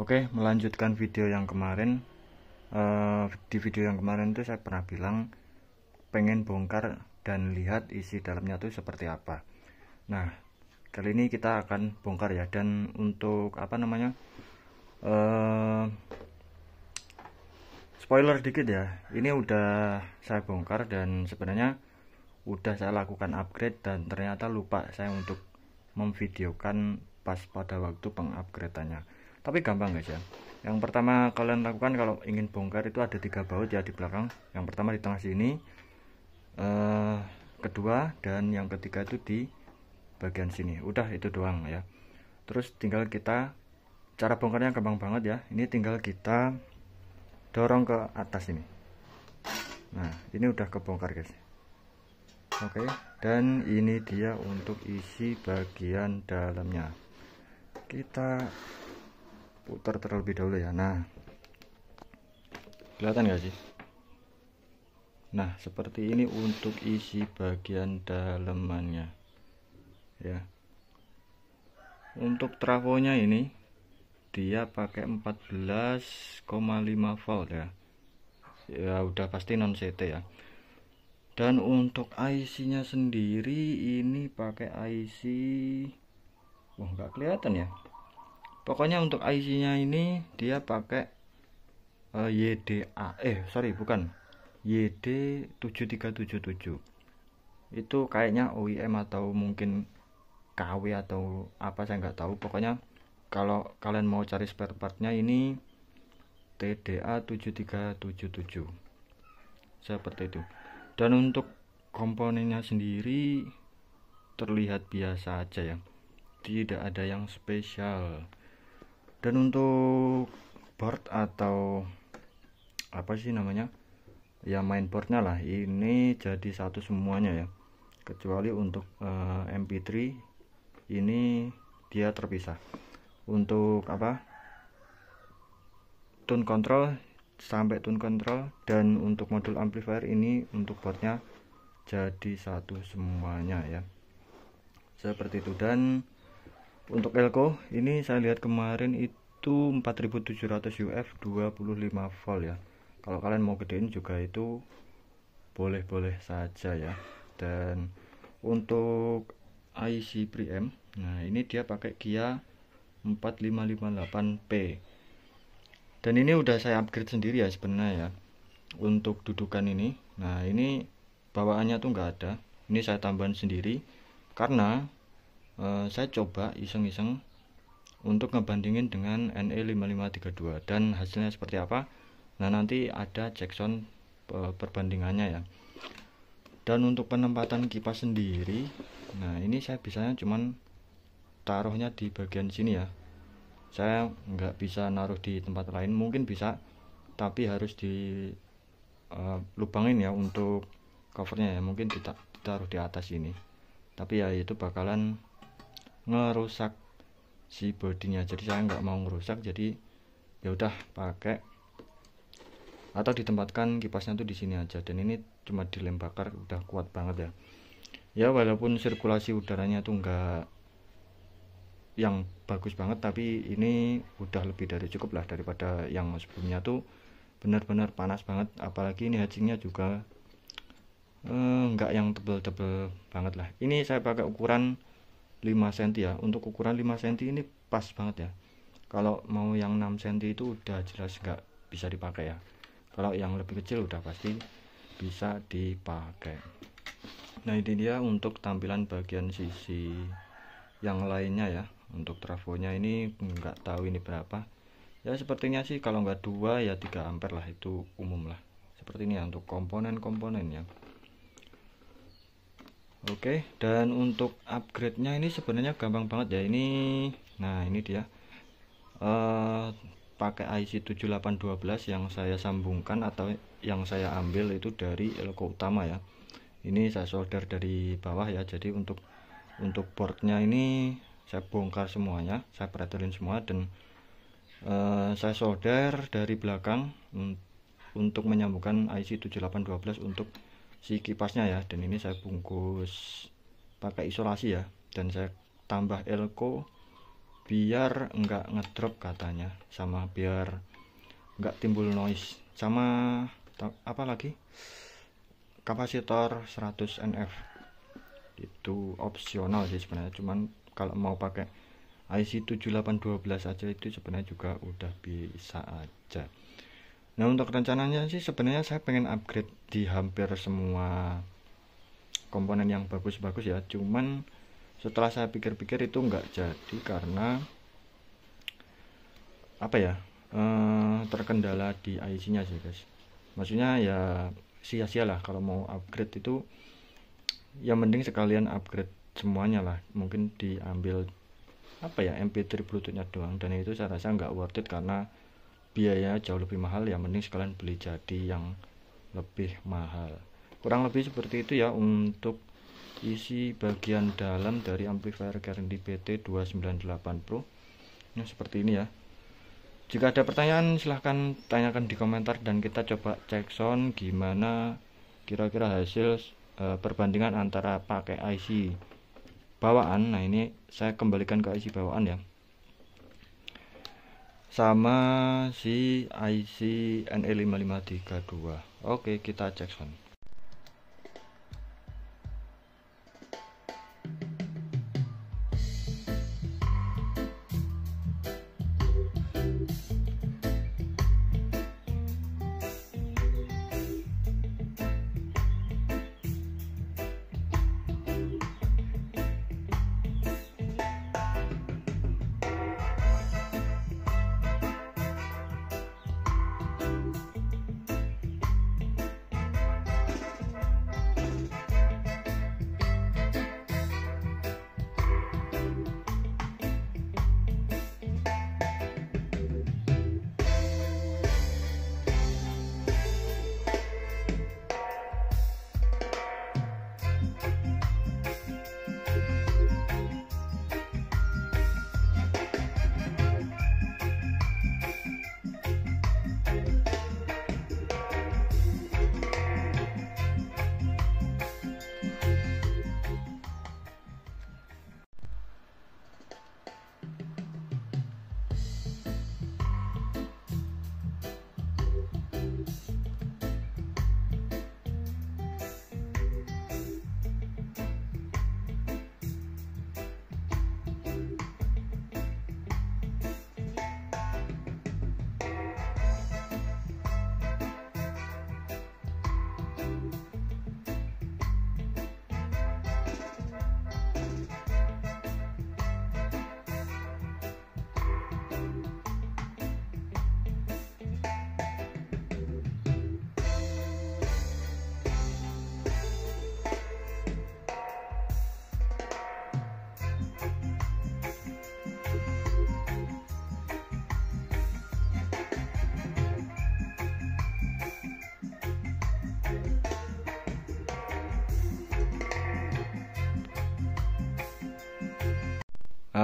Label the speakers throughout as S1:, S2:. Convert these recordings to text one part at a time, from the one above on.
S1: Oke, melanjutkan video yang kemarin. Di video yang kemarin itu saya pernah bilang pengen bongkar dan lihat isi dalamnya tuh seperti apa. Nah, kali ini kita akan bongkar ya. Dan untuk apa namanya, spoiler dikit ya, ini udah saya bongkar dan sebenarnya udah saya lakukan upgrade dan ternyata lupa saya untuk memvideokan pas pada waktu pengupgradeannya. Tapi gampang guys ya. Yang pertama kalian lakukan kalau ingin bongkar itu ada 3 baut ya di belakang. Yang pertama di tengah sini, kedua dan yang ketiga itu di bagian sini. Udah itu doang ya. Terus tinggal kita, cara bongkarnya gampang banget ya. Ini tinggal kita dorong ke atas ini. Nah, ini udah kebongkar guys. Oke, dan ini dia untuk isi bagian dalamnya. Kita putar terlebih dahulu ya. Nah, kelihatan gak sih? Nah, seperti ini untuk isi bagian dalamannya ya. Untuk trafonya ini dia pakai 14,5 volt ya. Ya udah pasti non CT ya. Dan untuk IC-nya sendiri ini pakai IC, wah nggak kelihatan ya. Pokoknya untuk IC-nya ini dia pakai YDA, bukan, YD7377. Itu kayaknya OEM atau mungkin KW atau apa, saya nggak tahu. Pokoknya kalau kalian mau cari spare partnya ini TDA 7377 seperti itu. Dan untuk komponennya sendiri terlihat biasa aja ya, tidak ada yang spesial. Dan untuk board atau apa sih namanya ya, mainboardnya lah, ini jadi satu semuanya ya, kecuali untuk MP3 ini dia terpisah. Untuk apa, tune control sampai tune control dan untuk modul amplifier ini untuk boardnya jadi satu semuanya ya, seperti itu. Dan untuk elko ini saya lihat kemarin itu 4700 UF 25 volt ya. Kalau kalian mau gedein juga itu boleh-boleh saja ya. Dan untuk IC preamp, nah ini dia pakai Kia 4558P. Dan ini udah saya upgrade sendiri ya sebenarnya ya. Untuk dudukan ini, nah ini bawaannya tuh nggak ada. Ini saya tambahin sendiri karena saya coba iseng-iseng untuk ngebandingin dengan NE5532 dan hasilnya seperti apa. Nah nanti ada cek sound perbandingannya ya. Dan untuk penempatan kipas sendiri, nah ini saya bisanya cuman taruhnya di bagian sini ya. Saya nggak bisa naruh di tempat lain, mungkin bisa tapi harus di lubangin ya untuk covernya ya, mungkin ditaruh di atas ini. Tapi ya itu bakalan ngerusak si bodinya, jadi saya nggak mau ngerusak, jadi ya udah pakai atau ditempatkan kipasnya tuh di sini aja. Dan ini cuma dilem bakar udah kuat banget ya. Ya walaupun sirkulasi udaranya tuh nggak yang bagus banget, tapi ini udah lebih dari cukup lah daripada yang sebelumnya tuh benar-benar panas banget. Apalagi ini hacingnya juga nggak yang tebel-tebel banget lah. Ini saya pakai ukuran 5 cm ya. Untuk ukuran 5 cm ini pas banget ya. Kalau mau yang 6 cm itu udah jelas nggak bisa dipakai ya. Kalau yang lebih kecil udah pasti bisa dipakai. Nah ini dia untuk tampilan bagian sisi yang lainnya ya. Untuk trafonya ini nggak tahu ini berapa ya, sepertinya sih kalau nggak 2 ya 3 ampere lah, itu umum lah. Seperti ini ya untuk komponen-komponennya. Oke, dan untuk upgrade-nya ini sebenarnya gampang banget ya. Ini, nah ini dia pakai IC 7812 yang saya sambungkan atau yang saya ambil itu dari elko utama ya. Ini saya solder dari bawah ya. Jadi untuk boardnya ini saya bongkar semuanya, saya pretelin semua, dan saya solder dari belakang untuk menyambungkan IC 7812 untuk si kipasnya ya. Dan ini saya bungkus pakai isolasi ya, dan saya tambah elko biar enggak ngedrop katanya, sama biar enggak timbul noise, sama apa lagi, kapasitor 100 NF itu opsional sih sebenarnya, cuman kalau mau pakai IC 7812 aja itu sebenarnya juga udah bisa aja. Nah, untuk rencananya sih sebenarnya saya pengen upgrade di hampir semua komponen yang bagus-bagus ya, cuman setelah saya pikir-pikir itu nggak jadi karena apa ya, terkendala di IC-nya sih guys. Maksudnya ya sia-sia lah kalau mau upgrade itu, ya mending sekalian upgrade semuanya lah, mungkin diambil apa ya MP3 Bluetooth-nya doang, dan itu saya rasa nggak worth it karena biaya jauh lebih mahal, ya mending sekalian beli jadi yang lebih mahal. Kurang lebih seperti itu ya untuk isi bagian dalam dari amplifier Kernedy PT298 Pro. Nah, seperti ini ya. Jika ada pertanyaan silahkan tanyakan di komentar dan kita coba cek sound gimana kira-kira hasil perbandingan antara pakai IC bawaan. Nah, ini saya kembalikan ke IC bawaan ya, sama si IC NE5532. Oke, kita cek sound.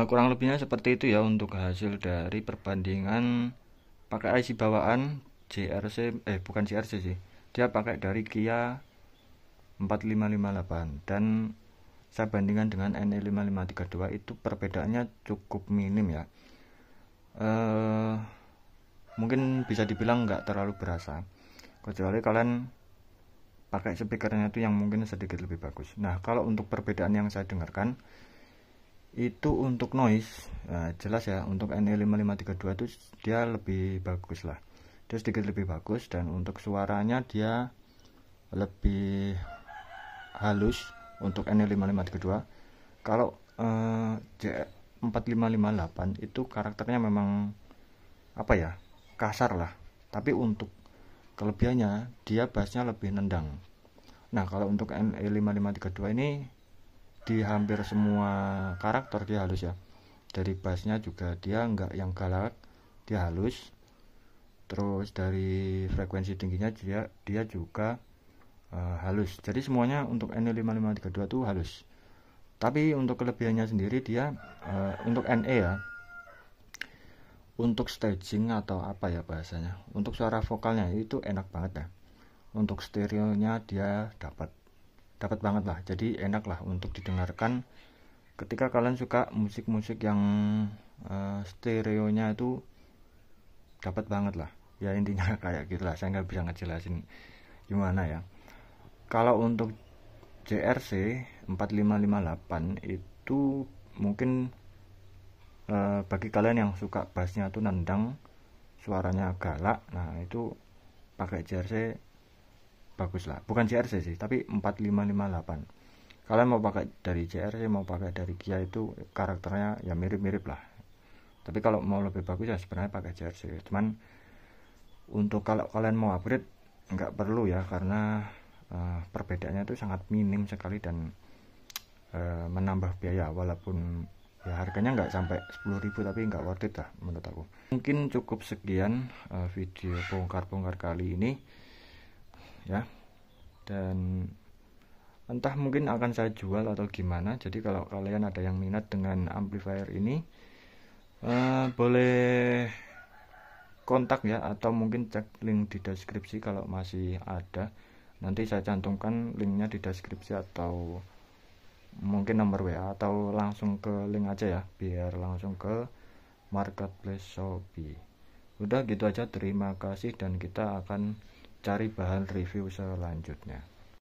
S1: Kurang lebihnya seperti itu ya untuk hasil dari perbandingan pakai IC bawaan JRC, bukan JRC sih, dia pakai dari Kia 4558 dan saya bandingkan dengan NE5532, itu perbedaannya cukup minim ya. Mungkin bisa dibilang nggak terlalu berasa, kecuali kalian pakai speakernya itu yang mungkin sedikit lebih bagus. Nah, kalau untuk perbedaan yang saya dengarkan itu untuk noise, nah, jelas ya untuk NE5532 itu dia lebih bagus lah, dia sedikit lebih bagus, dan untuk suaranya dia lebih halus untuk NE5532. Kalau J4558 itu karakternya memang apa ya, kasar lah, tapi untuk kelebihannya dia bassnya lebih nendang. Nah, kalau untuk NE5532 ini di hampir semua karakter dia halus ya, dari bassnya juga dia nggak yang galak, dia halus, terus dari frekuensi tingginya dia juga halus. Jadi semuanya untuk NE5532 tuh halus. Tapi untuk kelebihannya sendiri dia untuk NE ya, untuk staging atau apa ya bahasanya, untuk suara vokalnya itu enak banget ya. Untuk stereonya dia dapat banget lah, jadi enak lah untuk didengarkan ketika kalian suka musik-musik yang stereonya itu dapat banget lah ya, intinya kayak gitulah, saya nggak bisa ngejelasin gimana ya. Kalau untuk JRC 4558 itu mungkin bagi kalian yang suka bassnya tuh nendang, suaranya galak, nah itu pakai JRC bagus lah. Bukan JRC sih, tapi 4558. Kalian mau pakai dari JRC mau pakai dari Kia itu karakternya ya mirip-mirip lah. Tapi kalau mau lebih bagus ya sebenarnya pakai JRC. Cuman untuk kalau kalian mau upgrade nggak perlu ya, karena perbedaannya itu sangat minim sekali dan menambah biaya, walaupun ya harganya nggak sampai 10.000 tapi nggak worth it lah menurut aku. Mungkin cukup sekian video bongkar-bongkar kali ini ya, dan entah mungkin akan saya jual atau gimana. Jadi kalau kalian ada yang minat dengan amplifier ini boleh kontak ya, atau mungkin cek link di deskripsi kalau masih ada. Nanti saya cantumkan linknya di deskripsi, atau mungkin nomor WA, atau langsung ke link aja ya, biar langsung ke marketplace Shopee. Udah gitu aja, terima kasih, dan kita akan cari bahan review selanjutnya.